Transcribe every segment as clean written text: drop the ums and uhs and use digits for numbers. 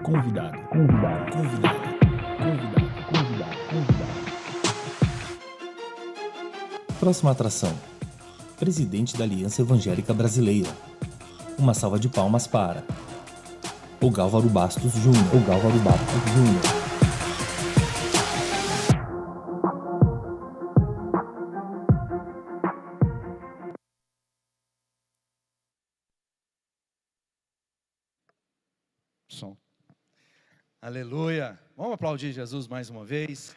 Convidado, convidado, convidado, convidado, convidado, convidado. Próxima atração: Presidente da Aliança Evangélica Brasileira. Uma salva de palmas para o Gálvaro Bastos Júnior. O Gálvaro Bastos Júnior. Som. Aleluia. Vamos aplaudir Jesus mais uma vez.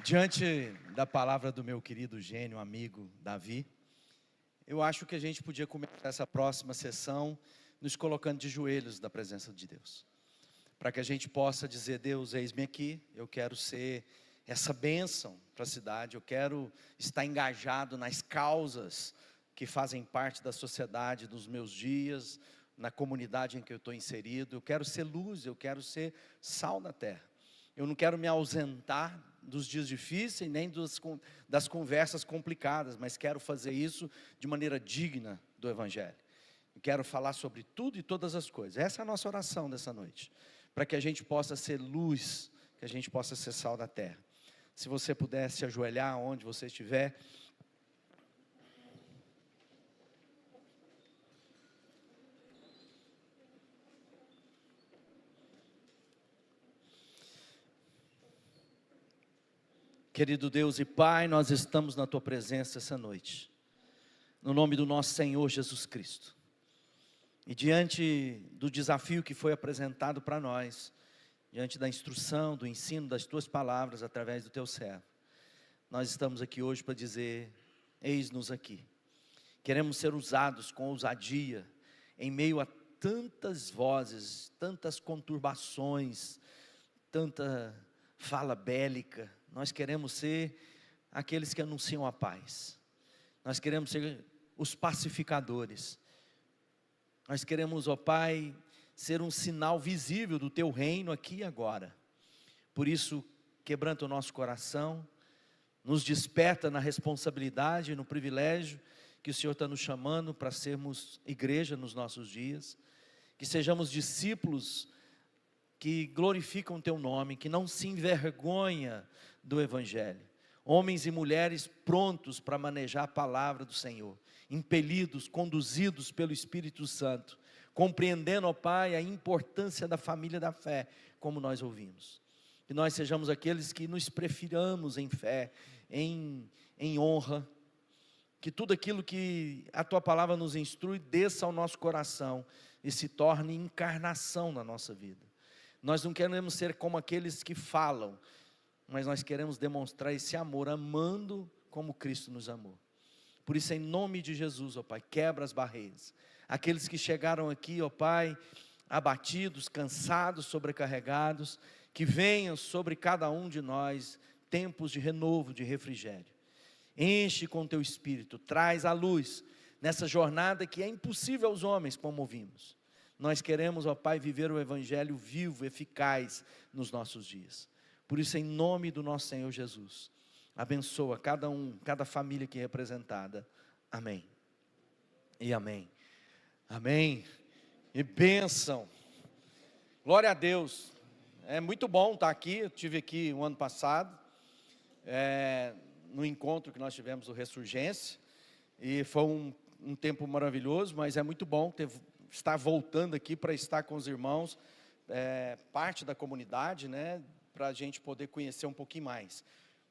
Diante da palavra do meu querido gênio, amigo Davi, eu acho que a gente podia começar essa próxima sessão nos colocando de joelhos da presença de Deus, para que a gente possa dizer: Deus, eis-me aqui, eu quero ser essa bênção para a cidade, eu quero estar engajado nas causas que fazem parte da sociedade dos meus dias, na comunidade em que eu estou inserido. Eu quero ser luz, eu quero ser sal na terra. Eu não quero me ausentar dos dias difíceis, nem das conversas complicadas, mas quero fazer isso de maneira digna do Evangelho. Eu quero falar sobre tudo e todas as coisas. Essa é a nossa oração dessa noite, para que a gente possa ser luz, que a gente possa ser sal da terra. Se você puder se ajoelhar onde você estiver. Querido Deus e Pai, nós estamos na Tua presença essa noite, no nome do nosso Senhor Jesus Cristo, e diante do desafio que foi apresentado para nós, diante da instrução, do ensino das Tuas palavras através do Teu servo, nós estamos aqui hoje para dizer: eis-nos aqui. Queremos ser usados com ousadia, em meio a tantas vozes, tantas conturbações, tanta fala bélica. Nós queremos ser aqueles que anunciam a paz. Nós queremos ser os pacificadores. Nós queremos, ó Pai, ser um sinal visível do Teu reino aqui e agora. Por isso, quebranta o nosso coração, nos desperta na responsabilidade e no privilégio que o Senhor está nos chamando para sermos igreja nos nossos dias. Que sejamos discípulos que glorificam o Teu nome, que não se envergonha do Evangelho. Homens e mulheres prontos para manejar a palavra do Senhor, impelidos, conduzidos pelo Espírito Santo, compreendendo, ó Pai, a importância da família da fé, como nós ouvimos. Que nós sejamos aqueles que nos prefiramos em fé, em honra, que tudo aquilo que a Tua palavra nos instrui, desça ao nosso coração e se torne encarnação na nossa vida. Nós não queremos ser como aqueles que falam, mas nós queremos demonstrar esse amor, amando como Cristo nos amou. Por isso, em nome de Jesus, ó Pai, quebra as barreiras. Aqueles que chegaram aqui, ó Pai, abatidos, cansados, sobrecarregados, que venham sobre cada um de nós tempos de renovo, de refrigério. Enche com Teu Espírito, traz a luz nessa jornada que é impossível aos homens, como ouvimos. Nós queremos, ó Pai, viver o Evangelho vivo, eficaz nos nossos dias. Por isso, em nome do nosso Senhor Jesus, abençoa cada um, cada família aqui representada. Amém. E amém. Amém. E bênção. Glória a Deus. É muito bom estar aqui. Eu estive aqui o ano passado, no encontro que nós tivemos do Ressurgência. E foi um tempo maravilhoso, mas é muito bom estar voltando aqui para estar com os irmãos, parte da comunidade, né? Para a gente poder conhecer um pouquinho mais.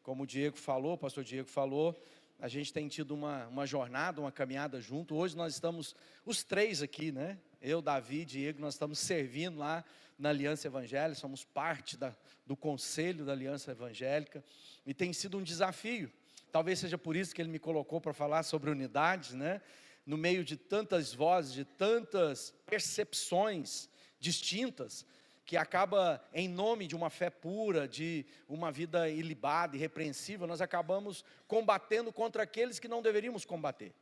Como o Diego falou, o pastor Diego falou, a gente tem tido uma jornada, uma caminhada junto. Hoje nós estamos, os três aqui, né? Eu, Davi, Diego, nós estamos servindo lá na Aliança Evangélica, somos parte do conselho da Aliança Evangélica, e tem sido um desafio. Talvez seja por isso que ele me colocou para falar sobre unidades, né? No meio de tantas vozes, de tantas percepções distintas, que acaba, em nome de uma fé pura, de uma vida ilibada, irrepreensível, nós acabamos combatendo contra aqueles que não deveríamos combater.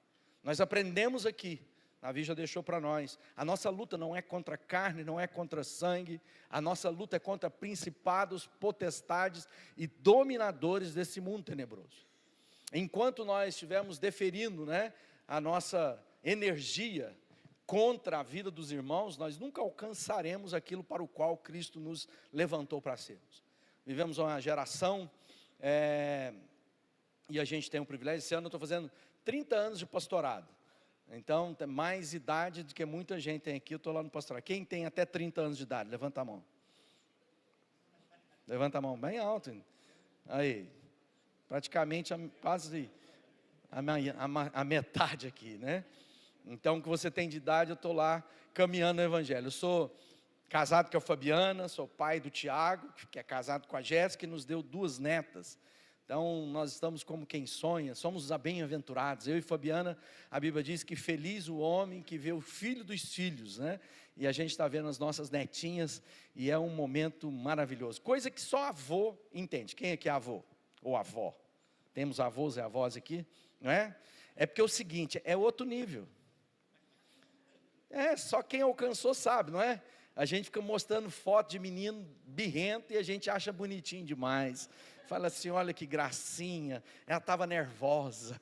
Nós aprendemos aqui, Davi já deixou para nós, a nossa luta não é contra carne, não é contra sangue, a nossa luta é contra principados, potestades e dominadores desse mundo tenebroso. Enquanto nós estivermos deferindo, né, a nossa energia contra a vida dos irmãos, nós nunca alcançaremos aquilo para o qual Cristo nos levantou para sermos. Vivemos uma geração, e a gente tem um privilégio. Esse ano eu estou fazendo 30 anos de pastorado, então tem mais idade do que muita gente tem aqui. Eu estou lá no pastorado. Quem tem até 30 anos de idade? Levanta a mão. Levanta a mão bem alto. Aí, praticamente quase a metade aqui, né? Então, o que você tem de idade, eu estou lá caminhando no Evangelho. Eu sou casado com a Fabiana, sou pai do Tiago, que é casado com a Jéssica, e nos deu 2 netas. Então, nós estamos como quem sonha, somos os bem-aventurados. Eu e Fabiana, a Bíblia diz que feliz o homem que vê o filho dos filhos, né? E a gente está vendo as nossas netinhas, e é um momento maravilhoso. Coisa que só avô entende. Quem aqui é avô? Ou avó? Temos avós e avós aqui, não é? É porque é o seguinte, é outro nível. Só quem alcançou sabe, não é? A gente fica mostrando foto de menino birrento e a gente acha bonitinho demais. Fala assim, olha que gracinha, ela estava nervosa.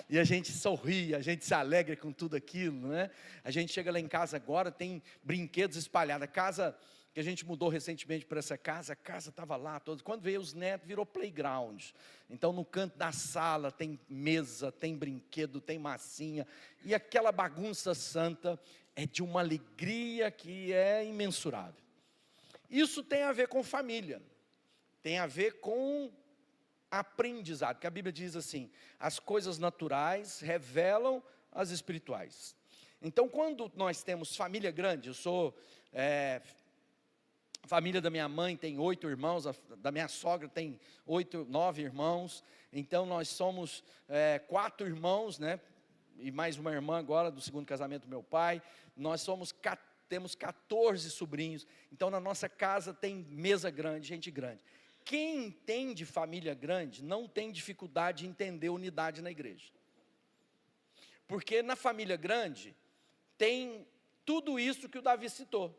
E a gente sorri, a gente se alegra com tudo aquilo, né? A gente chega lá em casa agora, tem brinquedos espalhados. A casa que a gente mudou recentemente para essa casa, a casa estava lá toda. Quando veio os netos, virou playground. Então no canto da sala tem mesa, tem brinquedo, tem massinha. E aquela bagunça santa é de uma alegria que é imensurável. Isso tem a ver com família. Tem a ver com aprendizado, que a Bíblia diz assim, as coisas naturais revelam as espirituais. Então, quando nós temos família grande, eu sou, a família da minha mãe tem 8 irmãos, da minha sogra tem 9 irmãos, então nós somos 4 irmãos, né, e mais uma irmã agora, do segundo casamento do meu pai, nós temos 14 sobrinhos, então na nossa casa tem mesa grande, gente grande. Quem entende família grande não tem dificuldade em entender unidade na igreja. Porque na família grande tem tudo isso que o Davi citou.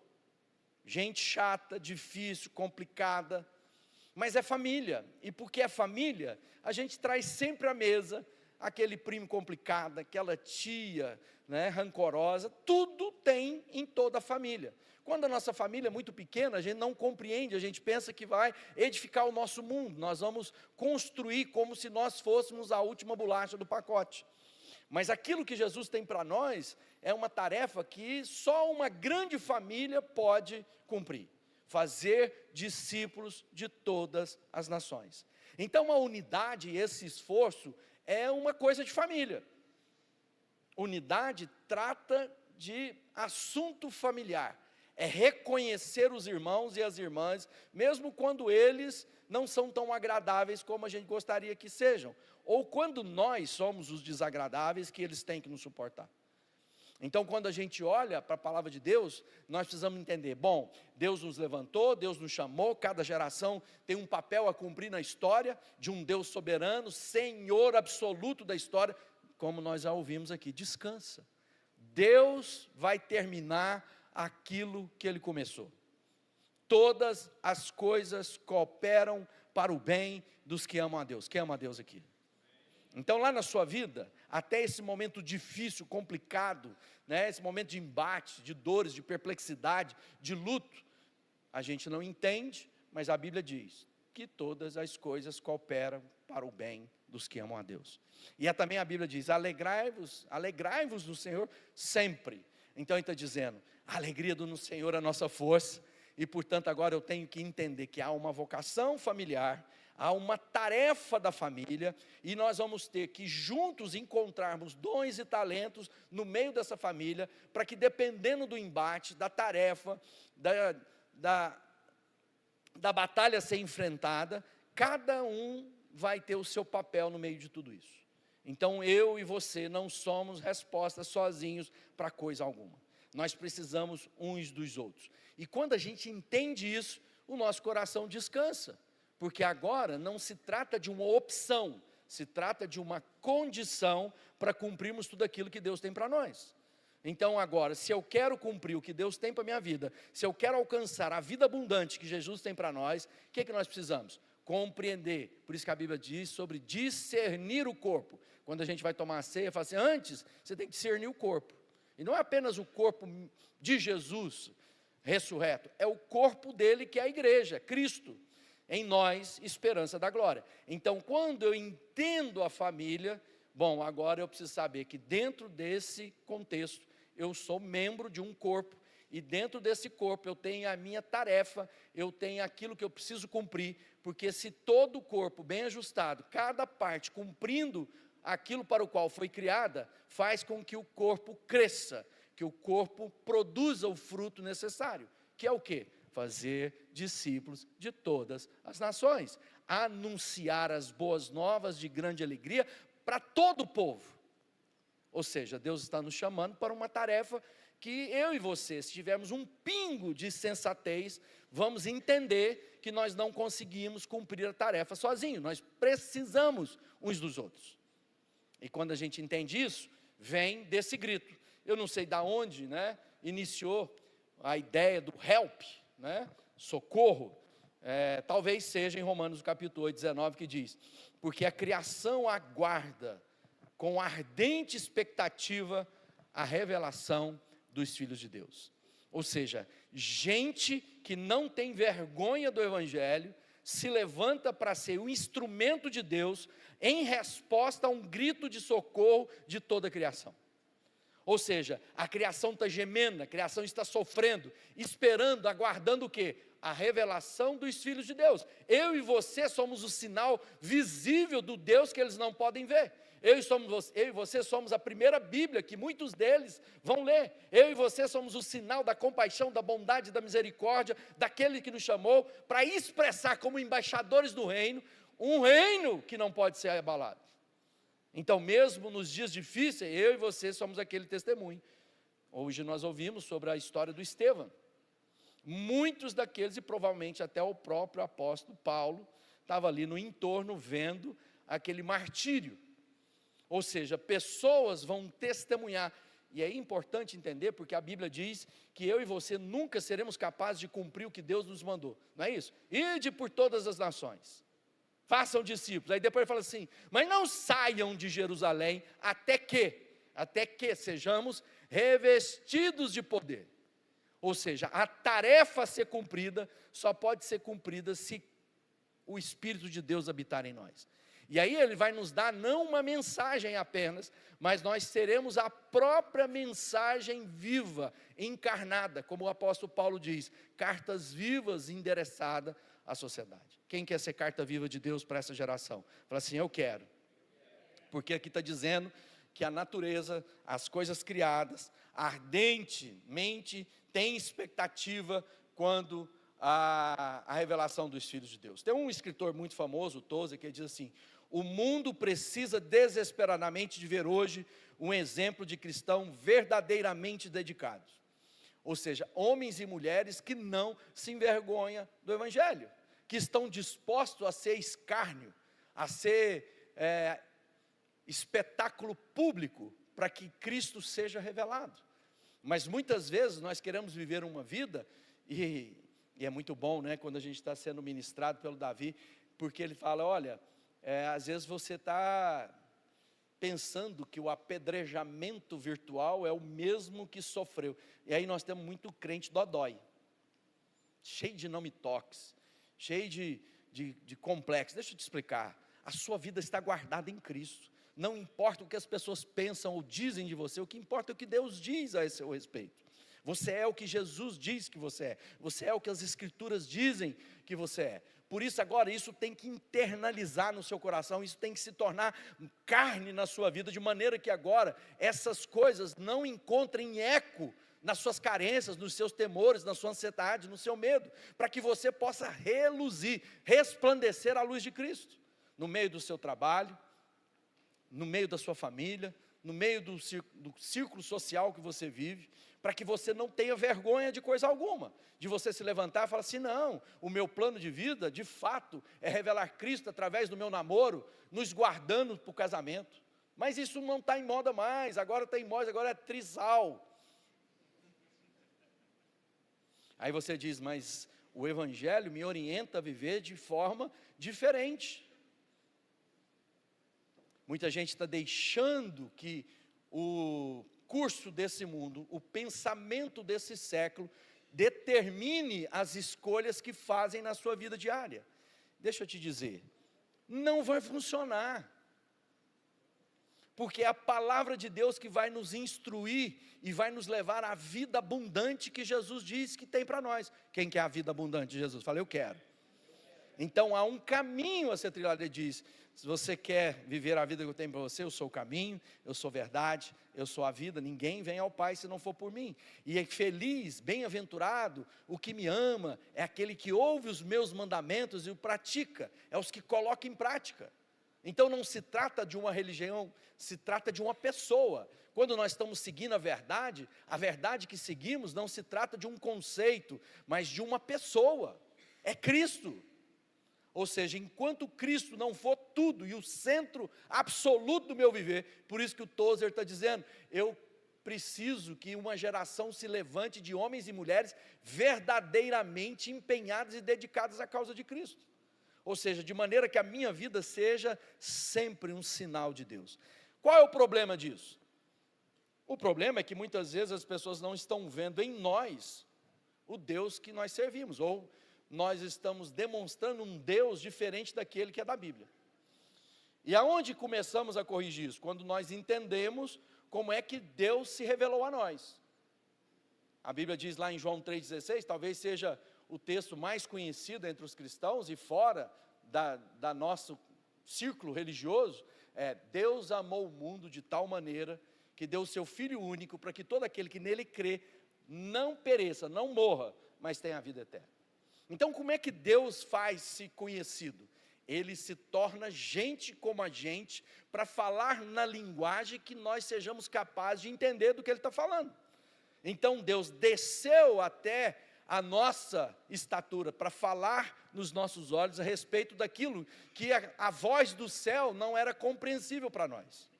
Gente chata, difícil, complicada, mas é família. E porque é família, a gente traz sempre à mesa aquele primo complicado, aquela tia, né, rancorosa, tudo tem em toda a família. Quando a nossa família é muito pequena, a gente não compreende, a gente pensa que vai edificar o nosso mundo, nós vamos construir como se nós fôssemos a última bolacha do pacote. Mas aquilo que Jesus tem para nós é uma tarefa que só uma grande família pode cumprir: fazer discípulos de todas as nações. Então a unidade e esse esforço é uma coisa de família. Unidade trata de assunto familiar, é reconhecer os irmãos e as irmãs, mesmo quando eles não são tão agradáveis como a gente gostaria que sejam, ou quando nós somos os desagradáveis que eles têm que nos suportar. Então, quando a gente olha para a palavra de Deus, nós precisamos entender, bom, Deus nos levantou, Deus nos chamou, cada geração tem um papel a cumprir na história, de um Deus soberano, Senhor absoluto da história, como nós já ouvimos aqui, descansa. Deus vai terminar aquilo que Ele começou. Todas as coisas cooperam para o bem dos que amam a Deus. Quem ama a Deus aqui? Então lá na sua vida, até esse momento difícil, complicado, né, esse momento de embate, de dores, de perplexidade, de luto, a gente não entende, mas a Bíblia diz que todas as coisas cooperam para o bem dos que amam a Deus. E também a Bíblia diz, alegrai-vos no Senhor sempre. Então ele está dizendo, a alegria do Senhor é a nossa força, e portanto agora eu tenho que entender que há uma vocação familiar, há uma tarefa da família, e nós vamos ter que juntos encontrarmos dons e talentos no meio dessa família, para que dependendo do embate, da tarefa, da batalha a ser enfrentada, cada um vai ter o seu papel no meio de tudo isso. Então eu e você não somos respostas sozinhos para coisa alguma. Nós precisamos uns dos outros. E quando a gente entende isso, o nosso coração descansa. Porque agora não se trata de uma opção, se trata de uma condição para cumprirmos tudo aquilo que Deus tem para nós. Então agora, se eu quero cumprir o que Deus tem para a minha vida, se eu quero alcançar a vida abundante que Jesus tem para nós, o que é que nós precisamos? Compreender. Por isso que a Bíblia diz sobre discernir o corpo. Quando a gente vai tomar a ceia, fala assim, antes você tem que discernir o corpo. E não é apenas o corpo de Jesus ressurreto, é o corpo dele que é a igreja, Cristo, em nós, esperança da glória. Então, quando eu entendo a família, bom, agora eu preciso saber que dentro desse contexto, eu sou membro de um corpo, e dentro desse corpo eu tenho a minha tarefa, eu tenho aquilo que eu preciso cumprir, porque se todo o corpo bem ajustado, cada parte cumprindo aquilo para o qual foi criada, faz com que o corpo cresça, que o corpo produza o fruto necessário, que é o quê? Fazer discípulos de todas as nações, anunciar as boas novas de grande alegria para todo o povo. Ou seja, Deus está nos chamando para uma tarefa que eu e você, se tivermos um pingo de sensatez, vamos entender que nós não conseguimos cumprir a tarefa sozinhos, nós precisamos uns dos outros. E quando a gente entende isso, vem desse grito. Eu não sei de onde, iniciou a ideia do help, socorro. Talvez seja em Romanos capítulo 8, 19, que diz: porque a criação aguarda com ardente expectativa a revelação dos filhos de Deus. Ou seja, gente que não tem vergonha do Evangelho, se levanta para ser o instrumento de Deus, em resposta a um grito de socorro de toda a criação. Ou seja, a criação está gemendo, a criação está sofrendo, esperando, aguardando o quê? A revelação dos filhos de Deus. Eu e você somos o sinal visível do Deus que eles não podem ver. Eu e você somos a primeira Bíblia que muitos deles vão ler. Eu e você somos o sinal da compaixão, da bondade, da misericórdia, daquele que nos chamou para expressar como embaixadores do reino, um reino que não pode ser abalado. Então, mesmo nos dias difíceis, eu e você somos aquele testemunho. Hoje nós ouvimos sobre a história do Estevão. Muitos daqueles, e provavelmente até o próprio apóstolo Paulo, estava ali no entorno vendo aquele martírio. Ou seja, pessoas vão testemunhar. E é importante entender, porque a Bíblia diz que eu e você nunca seremos capazes de cumprir o que Deus nos mandou. Não é isso? Ide por todas as nações. Façam discípulos. Aí depois ele fala assim: mas não saiam de Jerusalém até que sejamos revestidos de poder. Ou seja, a tarefa a ser cumprida só pode ser cumprida se o Espírito de Deus habitar em nós. E aí ele vai nos dar não uma mensagem apenas, mas nós seremos a própria mensagem viva, encarnada, como o apóstolo Paulo diz, cartas vivas endereçadas à sociedade. Quem quer ser carta viva de Deus para essa geração? Fala assim: eu quero. Porque aqui está dizendo que a natureza, as coisas criadas, ardentemente tem expectativa quando a revelação dos filhos de Deus. Tem um escritor muito famoso, o Tozer, que diz assim: o mundo precisa desesperadamente de ver hoje um exemplo de cristão verdadeiramente dedicados. Ou seja, homens e mulheres que não se envergonham do Evangelho, que estão dispostos a ser escárnio, a ser espetáculo público, para que Cristo seja revelado. Mas muitas vezes nós queremos viver uma vida, e é muito bom, quando a gente está sendo ministrado pelo Davi, porque ele fala: olha, às vezes você está pensando que o apedrejamento virtual é o mesmo que sofreu. E aí nós temos muito crente dodói, cheio de não me toques, cheio de complexo. Deixa eu te explicar: a sua vida está guardada em Cristo. Não importa o que as pessoas pensam ou dizem de você, o que importa é o que Deus diz a seu respeito. Você é o que Jesus diz que você é. Você é o que as Escrituras dizem que você é. Por isso agora, isso tem que internalizar no seu coração, isso tem que se tornar carne na sua vida, de maneira que agora essas coisas não encontrem eco nas suas carências, nos seus temores, na sua ansiedade, no seu medo, para que você possa reluzir, resplandecer a luz de Cristo, no meio do seu trabalho, no meio da sua família, no meio do círculo social que você vive, para que você não tenha vergonha de coisa alguma, de você se levantar e falar assim: não, o meu plano de vida, de fato, é revelar Cristo através do meu namoro, nos guardando para o casamento. Mas isso não está em moda mais, agora está em moda, agora é trisal. Aí você diz: mas o Evangelho me orienta a viver de forma diferente. Muita gente está deixando que o curso desse mundo, o pensamento desse século, determine as escolhas que fazem na sua vida diária. Deixa eu te dizer, não vai funcionar. Porque é a palavra de Deus que vai nos instruir e vai nos levar à vida abundante que Jesus diz que tem para nós. Quem quer a vida abundante de Jesus? Fala, eu quero. Então há um caminho a ser trilhado. Ele diz, se você quer viver a vida que eu tenho para você, eu sou o caminho, eu sou a verdade, eu sou a vida, ninguém vem ao Pai se não for por mim. E é feliz, bem-aventurado, o que me ama, é aquele que ouve os meus mandamentos e o pratica, é os que colocam em prática. Então não se trata de uma religião, se trata de uma pessoa. Quando nós estamos seguindo a verdade que seguimos não se trata de um conceito, mas de uma pessoa, é Cristo. Ou seja, enquanto Cristo não for tudo e o centro absoluto do meu viver, por isso que o Tozer está dizendo, eu preciso que uma geração se levante de homens e mulheres verdadeiramente empenhados e dedicados à causa de Cristo. Ou seja, de maneira que a minha vida seja sempre um sinal de Deus. Qual é o problema disso? O problema é que muitas vezes as pessoas não estão vendo em nós o Deus que nós servimos, ou nós estamos demonstrando um Deus diferente daquele que é da Bíblia. E aonde começamos a corrigir isso? Quando nós entendemos como é que Deus se revelou a nós. A Bíblia diz lá em João 3,16, talvez seja o texto mais conhecido entre os cristãos e fora da nosso círculo religioso, Deus amou o mundo de tal maneira que deu o seu Filho único para que todo aquele que nele crê não pereça, não morra, mas tenha a vida eterna. Então como é que Deus faz-se conhecido? Ele se torna gente como a gente para falar na linguagem que nós sejamos capazes de entender do que Ele está falando. Então Deus desceu até a nossa estatura, para falar nos nossos olhos a respeito daquilo que a voz do céu não era compreensível para nós.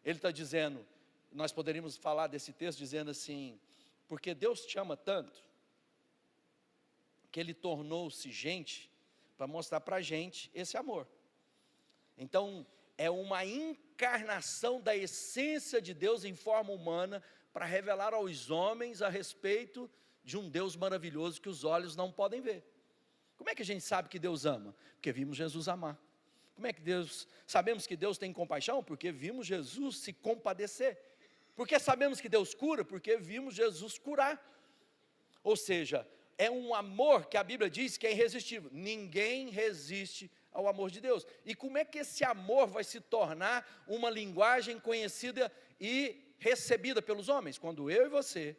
Ele está dizendo, nós poderíamos falar desse texto dizendo assim, porque Deus te ama tanto, que Ele tornou-se gente, para mostrar para a gente esse amor. Então, é uma encarnação da essência de Deus em forma humana, para revelar aos homens a respeito de um Deus maravilhoso que os olhos não podem ver. Como é que a gente sabe que Deus ama? Porque vimos Jesus amar. Como é que sabemos que Deus tem compaixão? Porque vimos Jesus se compadecer. Porque sabemos que Deus cura? Porque vimos Jesus curar. Ou seja, é um amor que a Bíblia diz que é irresistível. Ninguém resiste ao amor de Deus. E como é que esse amor vai se tornar uma linguagem conhecida e recebida pelos homens? Quando eu e você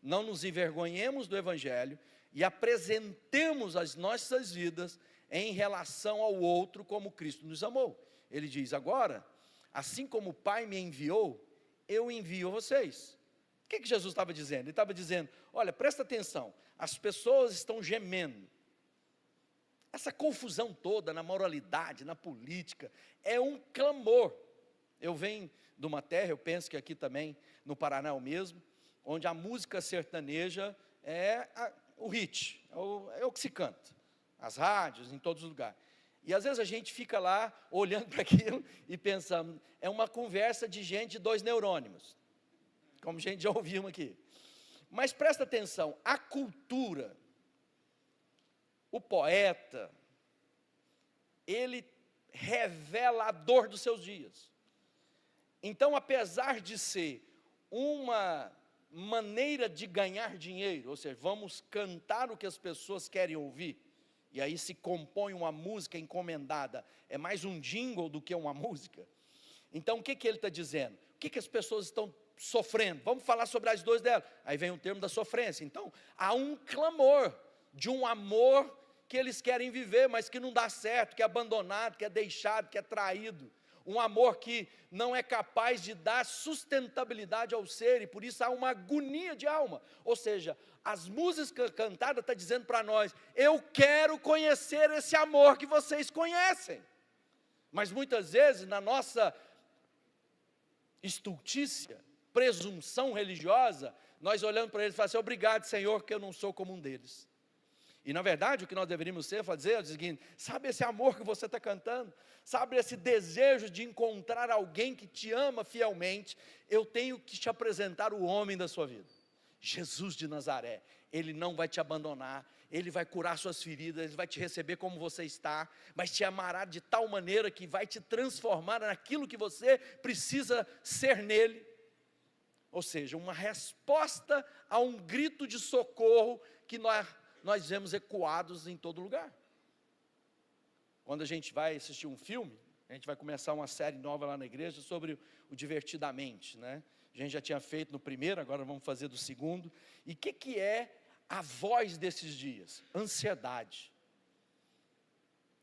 não nos envergonhemos do Evangelho e apresentemos as nossas vidas em relação ao outro como Cristo nos amou. Ele diz, agora, assim como o Pai me enviou, eu envio vocês. O que Jesus estava dizendo? Ele estava dizendo, olha, presta atenção, as pessoas estão gemendo. Essa confusão toda na moralidade, na política, é um clamor. Eu venho de uma terra, eu penso que aqui também, no Paraná é o mesmo, onde a música sertaneja é o hit, é o que se canta, as rádios, em todos os lugares. E às vezes a gente fica lá, olhando para aquilo e pensando, é uma conversa de gente de dois neurônios, como a gente já ouviu aqui. Mas presta atenção, a cultura, o poeta, ele revela a dor dos seus dias. Então, apesar de ser uma maneira de ganhar dinheiro, ou seja, vamos cantar o que as pessoas querem ouvir, e aí se compõe uma música encomendada, é mais um jingle do que uma música. Então o que ele está dizendo? O que as pessoas estão sofrendo? Vamos falar sobre as dores dela. Aí vem o termo da sofrência. Então há um clamor de um amor que eles querem viver, mas que não dá certo, que é abandonado, que é deixado, que é traído. Um amor que não é capaz de dar sustentabilidade ao ser, e por isso há uma agonia de alma. Ou seja, as músicas cantadas estão dizendo para nós, eu quero conhecer esse amor que vocês conhecem. Mas muitas vezes, na nossa estultícia, presunção religiosa, nós olhamos para eles e falamos assim, obrigado, Senhor, que eu não sou como um deles. E na verdade o que nós deveríamos fazer é o seguinte: sabe esse amor que você está cantando? Sabe esse desejo de encontrar alguém que te ama fielmente? Eu tenho que te apresentar o homem da sua vida, Jesus de Nazaré. Ele não vai te abandonar, Ele vai curar suas feridas, Ele vai te receber como você está, mas te amará de tal maneira que vai te transformar naquilo que você precisa ser nele. Ou seja, uma resposta a um grito de socorro que nós vemos ecoados em todo lugar. Quando a gente vai assistir um filme, a gente vai começar uma série nova lá na igreja sobre o Divertidamente, né? A gente já tinha feito no primeiro, agora vamos fazer do segundo. E o que é a voz desses dias? Ansiedade.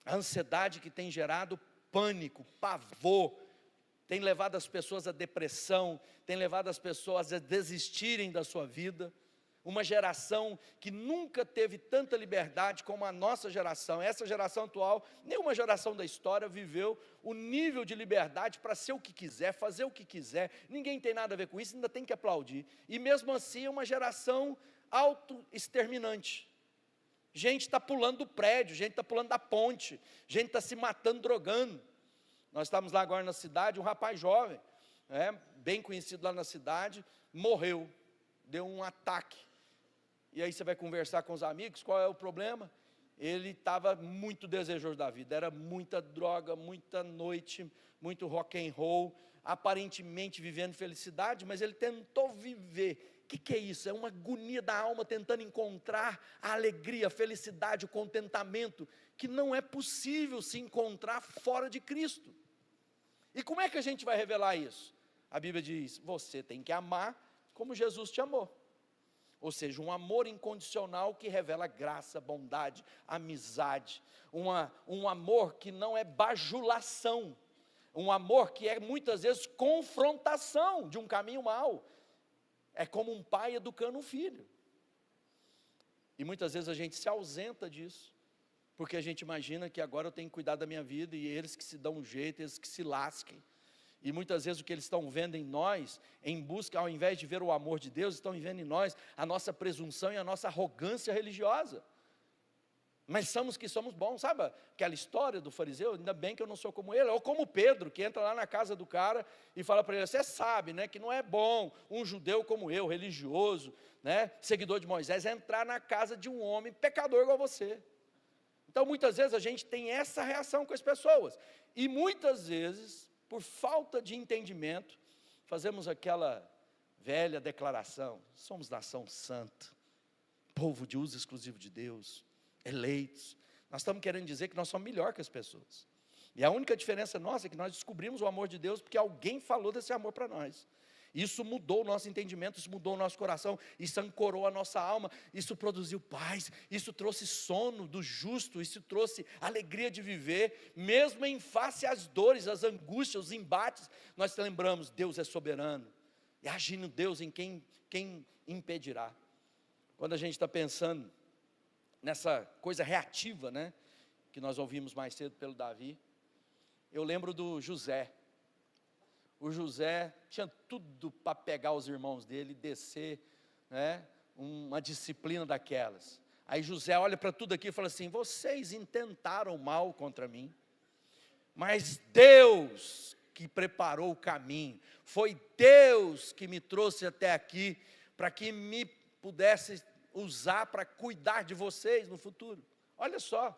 A ansiedade que tem gerado pânico, pavor, tem levado as pessoas à depressão, tem levado as pessoas a desistirem da sua vida. Uma geração que nunca teve tanta liberdade como a nossa geração. Essa geração atual, nenhuma geração da história viveu o nível de liberdade para ser o que quiser, fazer o que quiser. Ninguém tem nada a ver com isso, ainda tem que aplaudir. E mesmo assim é uma geração auto-exterminante. Gente está pulando do prédio, gente está pulando da ponte, gente está se matando, drogando. Nós estamos lá agora na cidade, um rapaz jovem, bem conhecido lá na cidade, morreu, deu um ataque. E aí você vai conversar com os amigos, qual é o problema? Ele estava muito desejoso da vida, era muita droga, muita noite, muito rock and roll, aparentemente vivendo felicidade, mas ele tentou viver. O que é isso? É uma agonia da alma tentando encontrar a alegria, a felicidade, o contentamento, que não é possível se encontrar fora de Cristo. E como é que a gente vai revelar isso? A Bíblia diz, você tem que amar como Jesus te amou. Ou seja, um amor incondicional que revela graça, bondade, amizade. Um amor que não é bajulação. Um amor que é muitas vezes confrontação de um caminho mau. É como um pai educando um filho. E muitas vezes a gente se ausenta disso. Porque a gente imagina que agora eu tenho que cuidar da minha vida e eles que se dão um jeito, eles que se lasquem. E muitas vezes o que eles estão vendo em nós, em busca, ao invés de ver o amor de Deus, estão vendo em nós a nossa presunção e a nossa arrogância religiosa. Mas somos bons, sabe aquela história do fariseu? Ainda bem que eu não sou como ele, ou como Pedro, que entra lá na casa do cara e fala para ele, você sabe, né, que não é bom um judeu como eu, religioso, né, seguidor de Moisés, entrar na casa de um homem pecador igual você. Então muitas vezes a gente tem essa reação com as pessoas, e muitas vezes, por falta de entendimento, fazemos aquela velha declaração, somos nação santa, povo de uso exclusivo de Deus, eleitos. Nós estamos querendo dizer que nós somos melhor que as pessoas. E a única diferença nossa é que nós descobrimos o amor de Deus porque alguém falou desse amor para nós. Isso mudou o nosso entendimento, isso mudou o nosso coração, isso ancorou a nossa alma, isso produziu paz, isso trouxe sono do justo, isso trouxe alegria de viver, mesmo em face às dores, às angústias, os embates, nós lembramos, Deus é soberano, e agindo Deus em quem impedirá. Quando a gente está pensando nessa coisa reativa, né, que nós ouvimos mais cedo pelo Davi, eu lembro do José. O José tinha tudo para pegar os irmãos dele e descer, né, uma disciplina daquelas. Aí José olha para tudo aqui e fala assim, vocês intentaram mal contra mim, mas Deus que preparou o caminho, foi Deus que me trouxe até aqui, para que me pudesse usar para cuidar de vocês no futuro. Olha só.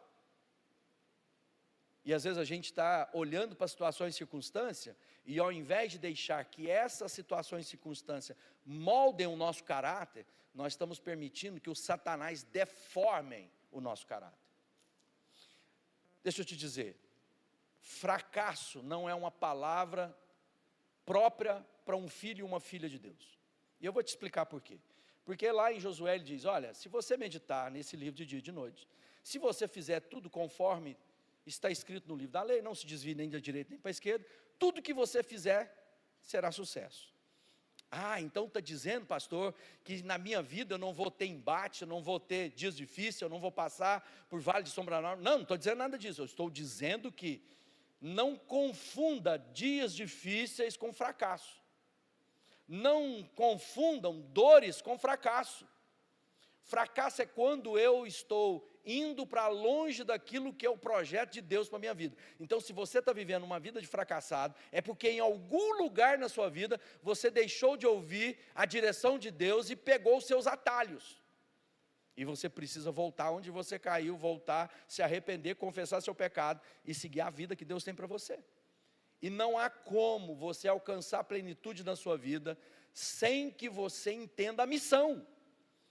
E às vezes a gente está olhando para situações e circunstâncias, e ao invés de deixar que essas situações e circunstâncias moldem o nosso caráter, nós estamos permitindo que o Satanás deformem o nosso caráter. Deixa eu te dizer, fracasso não é uma palavra própria para um filho e uma filha de Deus. E eu vou te explicar por quê. Porque lá em Josué ele diz, olha, se você meditar nesse livro de dia e de noite, se você fizer tudo conforme está escrito no livro da lei, não se desvie nem da direita nem para a esquerda, tudo que você fizer será sucesso. Ah, então está dizendo, pastor, que na minha vida eu não vou ter embate, eu não vou ter dias difíceis, eu não vou passar por vale de sombra enorme. Não estou dizendo nada disso, eu estou dizendo que não confunda dias difíceis com fracasso. Não confundam dores com fracasso. Fracasso é quando eu estou indo para longe daquilo que é o projeto de Deus para a minha vida. Então, se você está vivendo uma vida de fracassado, é porque em algum lugar na sua vida, você deixou de ouvir a direção de Deus e pegou os seus atalhos. E você precisa voltar onde você caiu, voltar, se arrepender, confessar seu pecado e seguir a vida que Deus tem para você. E não há como você alcançar a plenitude na sua vida sem que você entenda a missão,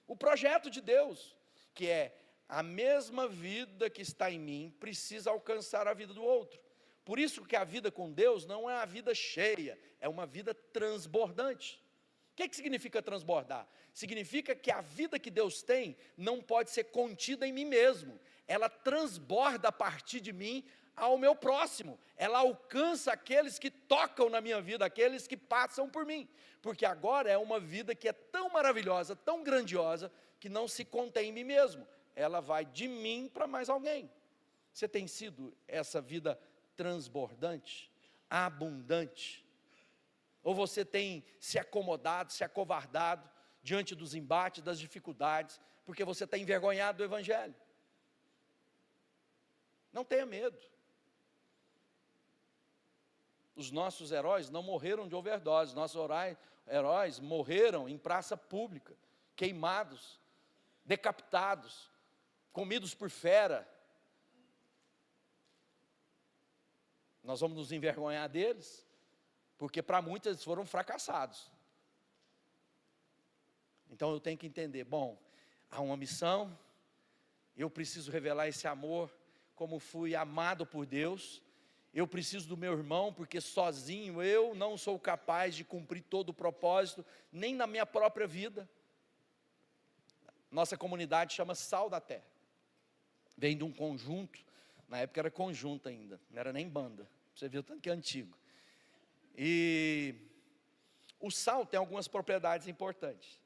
o projeto de Deus, que é a mesma vida que está em mim, precisa alcançar a vida do outro. Por isso que a vida com Deus não é uma vida cheia, é uma vida transbordante. O que significa transbordar? Significa que a vida que Deus tem não pode ser contida em mim mesmo, ela transborda a partir de mim ao meu próximo, ela alcança aqueles que tocam na minha vida, aqueles que passam por mim, porque agora é uma vida que é tão maravilhosa, tão grandiosa, que não se contém em mim mesmo, ela vai de mim para mais alguém. Você tem sido essa vida transbordante, abundante? Ou você tem se acomodado, se acovardado diante dos embates, das dificuldades, porque você está envergonhado do Evangelho? Não tenha medo. Os nossos heróis não morreram de overdose, nossos heróis morreram em praça pública, queimados, decapitados, comidos por fera. Nós vamos nos envergonhar deles, porque para muitos eles foram fracassados. Então eu tenho que entender, bom, há uma missão, eu preciso revelar esse amor, como fui amado por Deus. Eu preciso do meu irmão, porque sozinho eu não sou capaz de cumprir todo o propósito, nem na minha própria vida. Nossa comunidade chama Sal da Terra, vem de um conjunto, na época era conjunto ainda, não era nem banda, você viu tanto que é antigo. E o sal tem algumas propriedades importantes.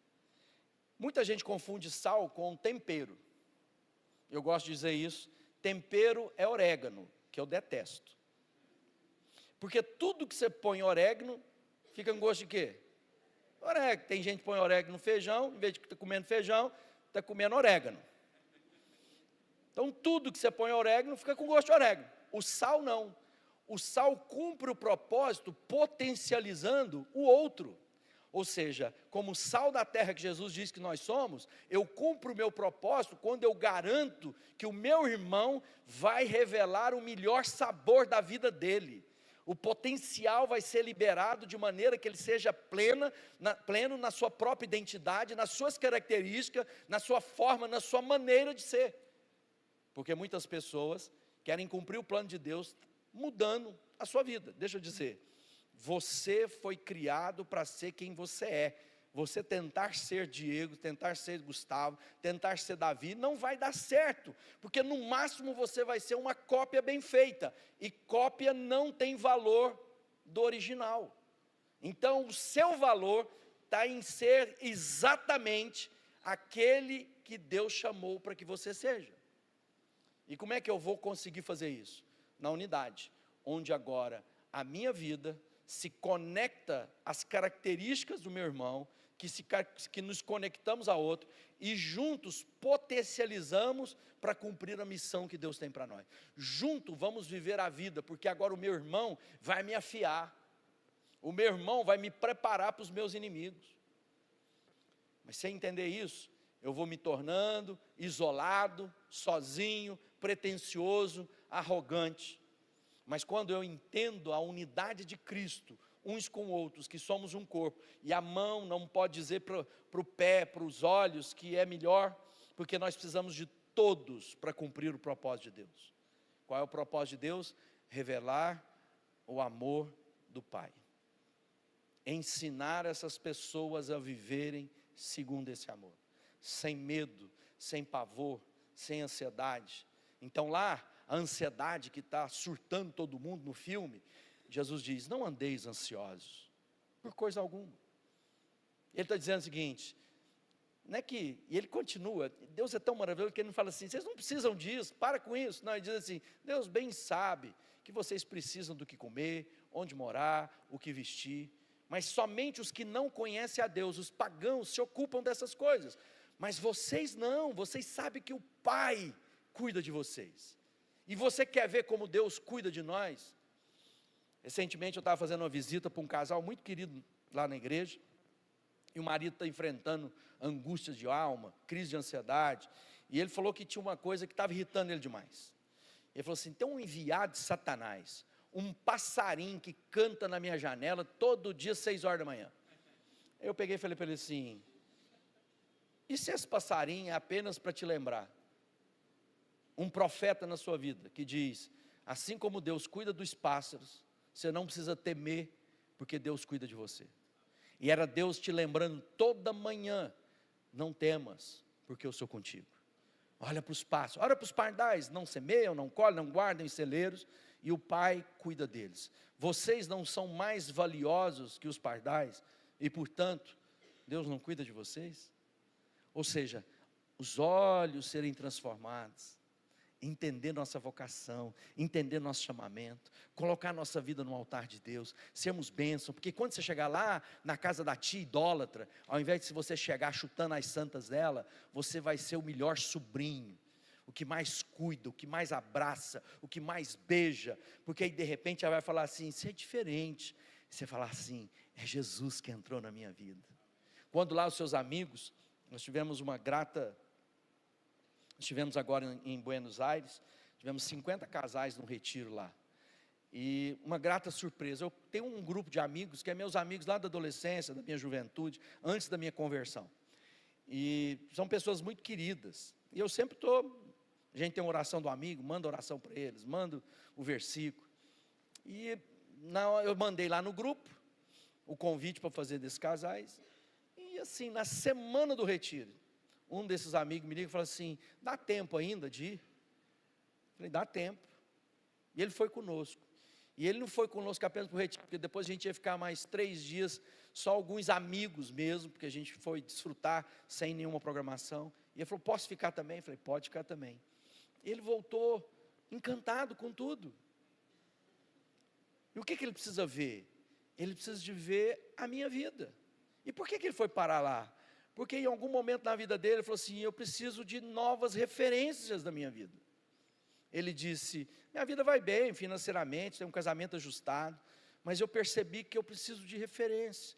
Muita gente confunde sal com tempero. Eu gosto de dizer isso, tempero é orégano, que eu detesto. Porque tudo que você põe orégano, fica com gosto de quê? Orégano. Tem gente que põe orégano no feijão, em vez de estar comendo feijão, está comendo orégano. Então tudo que você põe orégano, fica com gosto de orégano. O sal não. O sal cumpre o propósito potencializando o outro. Ou seja, como sal da terra que Jesus diz que nós somos, eu cumpro o meu propósito quando eu garanto que o meu irmão vai revelar o melhor sabor da vida dele. O potencial vai ser liberado de maneira que ele seja pleno na sua própria identidade, nas suas características, na sua forma, na sua maneira de ser. Porque muitas pessoas querem cumprir o plano de Deus mudando a sua vida. Deixa eu dizer, você foi criado para ser quem você é. Você tentar ser Diego, tentar ser Gustavo, tentar ser Davi, não vai dar certo, porque no máximo você vai ser uma cópia bem feita, e cópia não tem valor do original. Então o seu valor está em ser exatamente aquele que Deus chamou para que você seja. E como é que eu vou conseguir fazer isso? Na unidade, onde agora a minha vida se conecta às características do meu irmão, que nos conectamos a outro, e juntos potencializamos para cumprir a missão que Deus tem para nós. Junto vamos viver a vida, porque agora o meu irmão vai me afiar, o meu irmão vai me preparar para os meus inimigos. Mas sem entender isso, eu vou me tornando isolado, sozinho, pretensioso, arrogante. Mas quando eu entendo a unidade de Cristo, uns com outros, que somos um corpo, e a mão não pode dizer para o pé, para os olhos, que é melhor, porque nós precisamos de todos para cumprir o propósito de Deus. Qual é o propósito de Deus? Revelar o amor do Pai. Ensinar essas pessoas a viverem segundo esse amor, sem medo, sem pavor, sem ansiedade. Então lá, a ansiedade que está surtando todo mundo no filme, Jesus diz, não andeis ansiosos, por coisa alguma. Ele está dizendo o seguinte, não é que, e ele continua, Deus é tão maravilhoso que ele não fala assim, vocês não precisam disso, para com isso. Não, ele diz assim, Deus bem sabe que vocês precisam do que comer, onde morar, o que vestir, mas somente os que não conhecem a Deus, os pagãos, se ocupam dessas coisas. Mas vocês não, vocês sabem que o Pai cuida de vocês. E você quer ver como Deus cuida de nós? Recentemente eu estava fazendo uma visita para um casal muito querido lá na igreja, e o marido está enfrentando angústias de alma, crise de ansiedade, e ele falou que tinha uma coisa que estava irritando ele demais. Ele falou assim: tem um enviado de Satanás, um passarinho que canta na minha janela todo dia 6 horas da manhã. Eu peguei e falei para ele assim: e se esse passarinho é apenas para te lembrar um profeta na sua vida, que diz: assim como Deus cuida dos pássaros, você não precisa temer, porque Deus cuida de você. E era Deus te lembrando toda manhã: não temas, porque eu sou contigo. Olha para os pássaros, olha para os pardais, não semeiam, não colhem, não guardam em celeiros, e o Pai cuida deles. Vocês não são mais valiosos que os pardais, e portanto, Deus não cuida de vocês? Ou seja, os olhos serem transformados, entender nossa vocação, entender nosso chamamento, colocar nossa vida no altar de Deus, sermos bênção, porque quando você chegar lá na casa da tia idólatra, ao invés de você chegar chutando as santas dela, você vai ser o melhor sobrinho, o que mais cuida, o que mais abraça, o que mais beija, porque aí de repente ela vai falar assim: isso é diferente. Você falar assim: é Jesus que entrou na minha vida. Quando lá os seus amigos, nós tivemos agora em Buenos Aires, tivemos 50 casais num retiro lá, e uma grata surpresa, eu tenho um grupo de amigos, que é meus amigos lá da adolescência, da minha juventude, antes da minha conversão, e são pessoas muito queridas, e eu sempre a gente tem uma oração do amigo, manda oração para eles, mando o versículo, e eu mandei lá no grupo, o convite para fazer desses casais, e assim, na semana do retiro, um desses amigos me liga e fala assim: dá tempo ainda de ir? Eu falei: dá tempo. E ele foi conosco. E ele não foi conosco apenas para o retiro, porque depois a gente ia ficar mais 3 dias, só alguns amigos mesmo, porque a gente foi desfrutar sem nenhuma programação. E ele falou: posso ficar também? Eu falei: pode ficar também. Ele voltou encantado com tudo. E o que ele precisa ver? Ele precisa de ver a minha vida. E por que ele foi parar lá? Porque em algum momento na vida dele, ele falou assim: eu preciso de novas referências da minha vida. Ele disse: minha vida vai bem financeiramente, tenho um casamento ajustado, mas eu percebi que eu preciso de referência.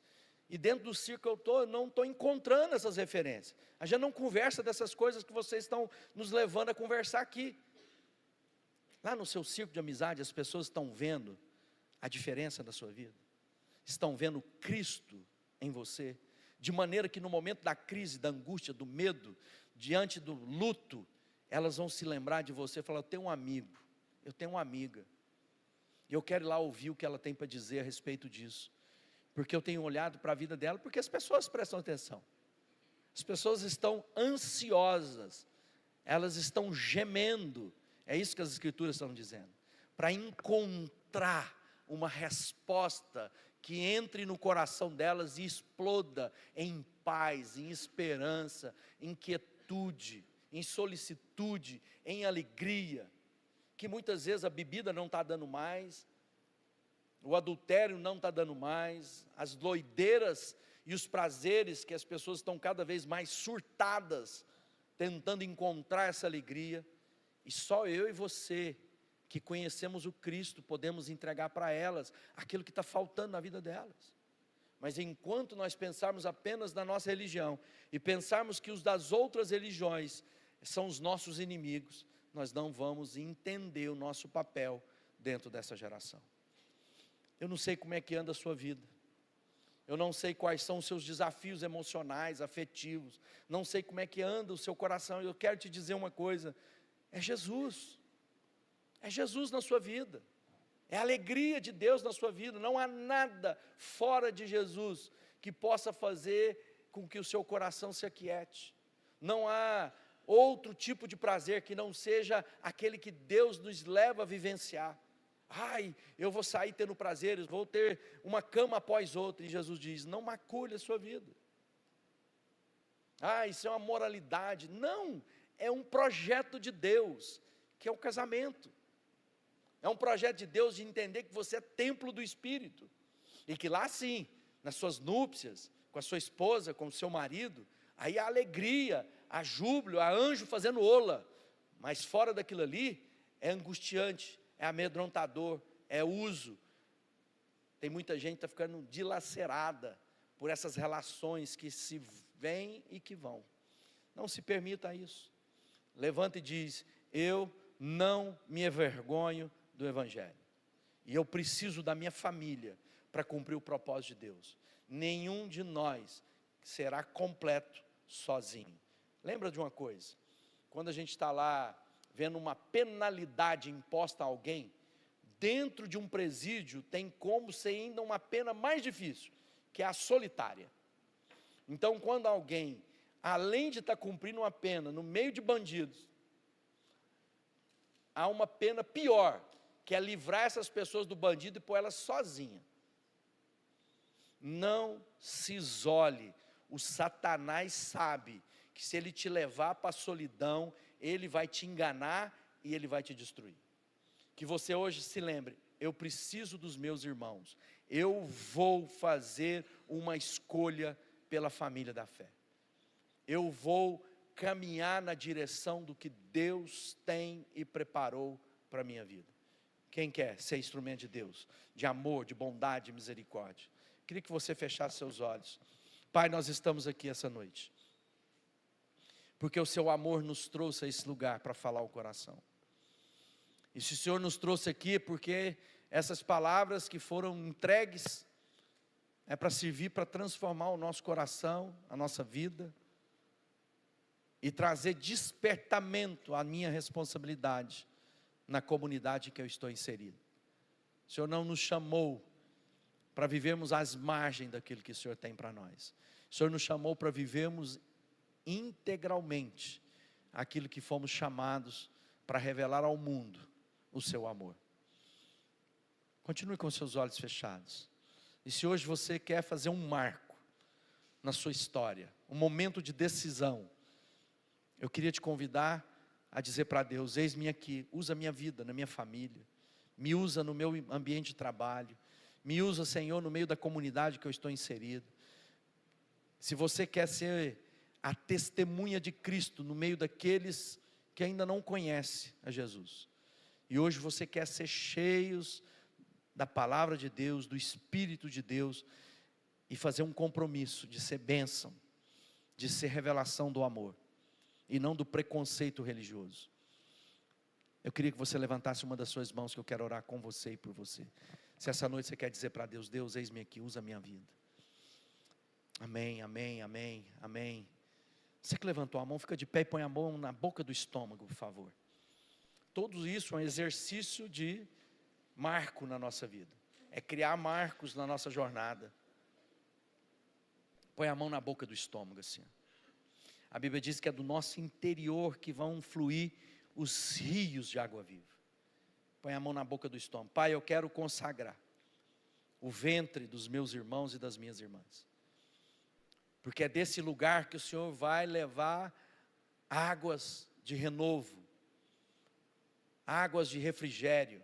E dentro do círculo que eu não estou encontrando essas referências. A gente não conversa dessas coisas que vocês estão nos levando a conversar aqui. Lá no seu círculo de amizade, as pessoas estão vendo a diferença da sua vida. Estão vendo Cristo em você, de maneira que no momento da crise, da angústia, do medo, diante do luto, elas vão se lembrar de você e falar: eu tenho um amigo, eu tenho uma amiga, e eu quero ir lá ouvir o que ela tem para dizer a respeito disso, porque eu tenho olhado para a vida dela, porque as pessoas prestam atenção, as pessoas estão ansiosas, elas estão gemendo, é isso que as escrituras estão dizendo, para encontrar uma resposta que entre no coração delas e exploda em paz, em esperança, em quietude, em solicitude, em alegria, que muitas vezes a bebida não está dando mais, o adultério não está dando mais, as doideiras e os prazeres que as pessoas estão cada vez mais surtadas, tentando encontrar essa alegria, e só eu e você, que conhecemos o Cristo, podemos entregar para elas aquilo que está faltando na vida delas. Mas enquanto nós pensarmos apenas na nossa religião, e pensarmos que os das outras religiões são os nossos inimigos, nós não vamos entender o nosso papel dentro dessa geração. Eu não sei como é que anda a sua vida, eu não sei quais são os seus desafios emocionais, afetivos, não sei como é que anda o seu coração. Eu quero te dizer uma coisa: é Jesus. É Jesus na sua vida, é a alegria de Deus na sua vida. Não há nada fora de Jesus que possa fazer com que o seu coração se aquiete. Não há outro tipo de prazer que não seja aquele que Deus nos leva a vivenciar. Ai, eu vou sair tendo prazeres, vou ter uma cama após outra, e Jesus diz: não macule a sua vida. Ah, isso é uma moralidade. Não, é um projeto de Deus, que é o casamento. É um projeto de Deus de entender que você é templo do Espírito, e que lá sim, nas suas núpcias, com a sua esposa, com o seu marido, Aí há alegria, há júbilo, há anjo fazendo ola. Mas fora daquilo ali, é angustiante, é amedrontador, é uso. Tem muita gente que está ficando dilacerada por essas relações que se vêm e que vão. Não se permita isso. Levanta e diz: eu não me envergonho do Evangelho. E eu preciso da minha família para cumprir o propósito de Deus. Nenhum de nós será completo sozinho. Lembra de uma coisa? Quando a gente está lá vendo uma penalidade imposta a alguém, dentro de um presídio tem como ser ainda uma pena mais difícil, que é a solitária. Então, quando alguém, além de estar cumprindo uma pena no meio de bandidos, há uma pena pior, que é livrar essas pessoas do bandido e pôr elas sozinhas. Não se isole. O Satanás sabe que se ele te levar para a solidão, ele vai te enganar e ele vai te destruir. Que você hoje se lembre: eu preciso dos meus irmãos, eu vou fazer uma escolha pela família da fé, eu vou caminhar na direção do que Deus tem e preparou para a minha vida. Quem quer ser instrumento de Deus, de amor, de bondade, de misericórdia? Queria que você fechasse seus olhos. Pai, nós estamos aqui essa noite, porque o seu amor nos trouxe a esse lugar para falar o coração. E se o Senhor nos trouxe aqui, porque essas palavras que foram entregues, é para servir para transformar o nosso coração, a nossa vida, e trazer despertamento à minha responsabilidade na comunidade que eu estou inserido. O Senhor não nos chamou para vivermos às margens daquilo que o Senhor tem para nós. O Senhor nos chamou para vivermos integralmente aquilo que fomos chamados para revelar ao mundo o seu amor. Continue com seus olhos fechados. E se hoje você quer fazer um marco na sua história, um momento de decisão, eu queria te convidar a dizer para Deus: eis-me aqui, usa a minha vida na minha família, me usa no meu ambiente de trabalho, me usa, Senhor, no meio da comunidade que eu estou inserido. Se você quer ser a testemunha de Cristo no meio daqueles que ainda não conhecem a Jesus, e hoje você quer ser cheios da palavra de Deus, do Espírito de Deus, e fazer um compromisso de ser bênção, de ser revelação do amor, e não do preconceito religioso, eu queria que você levantasse uma das suas mãos, que eu quero orar com você e por você. Se essa noite você quer dizer para Deus: Deus, eis-me aqui, usa a minha vida. Amém, amém, amém, amém. Você que levantou a mão, fica de pé e põe a mão na boca do estômago, por favor. Tudo isso é um exercício de marco na nossa vida, é criar marcos na nossa jornada. Põe a mão na boca do estômago assim. A Bíblia diz que é do nosso interior que vão fluir os rios de água viva. Põe a mão na boca do estômago. Pai, eu quero consagrar o ventre dos meus irmãos e das minhas irmãs, porque é desse lugar que o Senhor vai levar águas de renovo, águas de refrigério,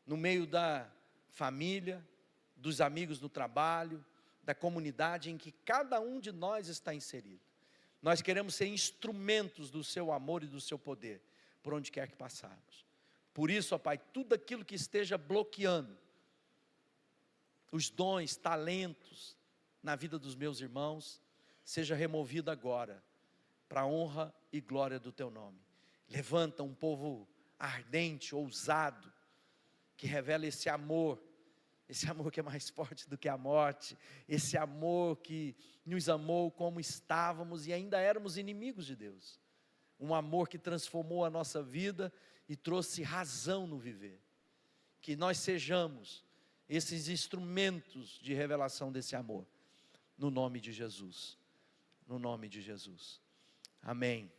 no meio da família, dos amigos no trabalho, da comunidade em que cada um de nós está inserido. Nós queremos ser instrumentos do seu amor e do seu poder, por onde quer que passarmos. Por isso, ó Pai, tudo aquilo que esteja bloqueando os dons, talentos na vida dos meus irmãos, seja removido agora, para a honra e glória do teu nome. Levanta um povo ardente, ousado, que revela esse amor que é mais forte do que a morte, esse amor que nos amou como estávamos e ainda éramos inimigos de Deus, um amor que transformou a nossa vida e trouxe razão no viver. Que nós sejamos esses instrumentos de revelação desse amor, no nome de Jesus, no nome de Jesus, amém.